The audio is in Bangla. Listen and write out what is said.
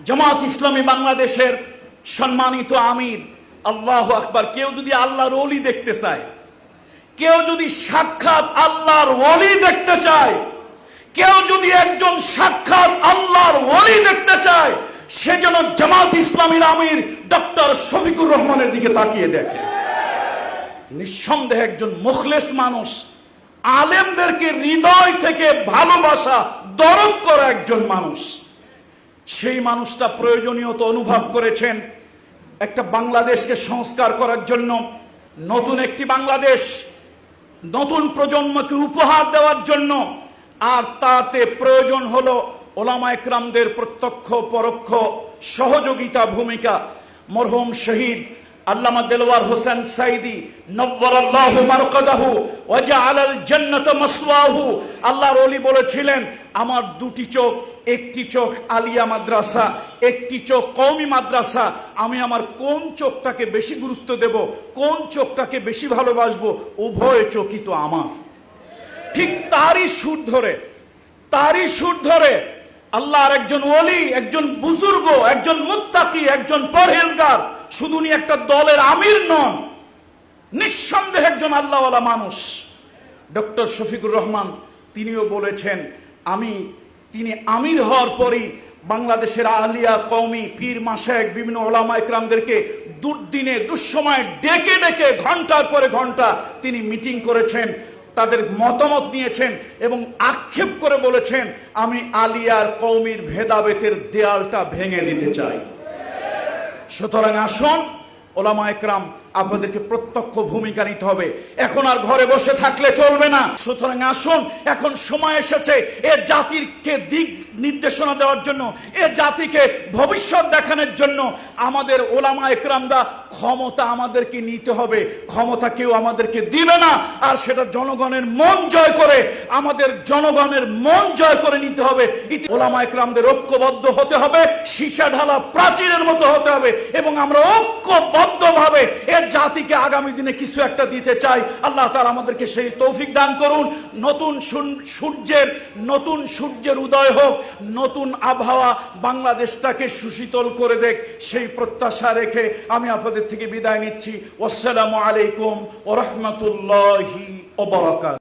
জামাত ইসলামী বাংলাদেশের সম্মানিত আমির, আল্লাহু আকবার। কেউ যদি আল্লাহর ওলি দেখতে চায়, কেউ যদি সাক্ষাৎ আল্লাহর ওলি দেখতে চায়, কেউ যদি একজন সাক্ষাৎ আল্লাহর ওলি দেখতে চায়, সে যেন জামাত ইসলামীর আমির ডক্টর শফিকুর রহমানের দিকে তাকিয়ে দেখে। নিঃসন্দেহে একজন মুখলেস মানুষ, আলেমদেরকে হৃদয় থেকে ভালোবাসা, দরদ করা একজন মানুষ। সেই মানুষটা প্রয়োজনীয়তা অনুভব করেছেন একটা বাংলাদেশকে সংস্কার করার জন্য, নতুন একটি বাংলাদেশ নতুন প্রজন্মকে উপহার দেওয়ার জন্য। আর তাতে প্রয়োজন হলো ওলামায়ে কেরামদের প্রত্যক্ষ পরোক্ষ সহযোগিতা ভূমিকা। মরহুম শহীদ আল্লামা দেলওয়ার হোসেন সাইদি নব্বারাল্লাহু মারকাদাহু ওয়া জাআলাল জান্নাতা মাসওয়াহু, আল্লাহর ওলি বলেছিলেন, আমার দুটি চোখ, একটি চোখ আলিয়া মাদ্রাসা, একটি চোখ কওমি মাদ্রাসা। আমি আমার কোন চোখটাকে বেশি গুরুত্ব দেব, কোন চোখটাকে বেশি ভালোবাসবো, উভয় চোখই তো আমার। ঠিক তারই সুর ধরে আল্লাহর একজন ওলি, একজন বুজুর্গ, একজন মুত্তাকি, একজন পরহেজগার, শুধু উনি একটা দলের আমির নন, নিঃসন্দেহে একজন আল্লাহওয়ালা মানুষ। ডক্টর শফিকুর রহমান তিনিও বলেছেন, তিনি আমির হওয়ার পরই বাংলাদেশের আলিয়া, কওমি, পীর, মাশায়েখ, বিভিন্ন ওলামায়ে কেরামদেরকে দুর্দিনে দুঃসময়ে ডেকে ডেকে ঘন্টার পরে ঘন্টা তিনি মিটিং করেছেন, তাদের মতামত নিয়েছেন এবং আক্ষেপ করে বলেছেন, আমি আলিয়ার কওমির ভেদাভেদের দেয়ালটা ভেঙে দিতে চাই। সুতরাং আসুন ওলামায়ে কেরাম, আপনাদেরকে প্রত্যক্ষ ভূমিকা নিতে হবে। এখন আর ঘরে বসে থাকলে চলবে না। সুতরাং আসুন, এখন সময় এসেছে এ জাতিকে দিক নির্দেশনা দেওয়ার জন্য, এ জাতিকে ভবিষ্যৎ দেখানোর জন্য আমাদের ওলামায়ে কেরামরা ক্ষমতা আমাদেরকে নিতে হবে। ক্ষমতা কেউ আমাদেরকে দিবে না, আর সেটা জনগণের মন জয় করে, আমাদের জনগণের মন জয় করে নিতে হবে। ওলামায়ে কেরামদের ঐক্যবদ্ধ হতে হবে, সীসা ঢালা প্রাচীরের মতো হতে হবে, এবং আমরা ঐক্যবদ্ধভাবে এ জাতিকে আগামী দিনে কিছু একটা দিতে চাই। আল্লাহ তাআলা আমাদেরকে সেই তৌফিক দান করুন। নতুন সূর্যের উদয় হোক, নতুন আবহাওয়া বাংলাদেশটাকে সুশীতল করে দেখ, সেই প্রত্যাশা রেখে আমি আপনাদের থেকে বিদায় নিচ্ছি। আসসালামু আলাইকুম ওয়া রাহমাতুল্লাহি ওয়া বারাকাতুহু।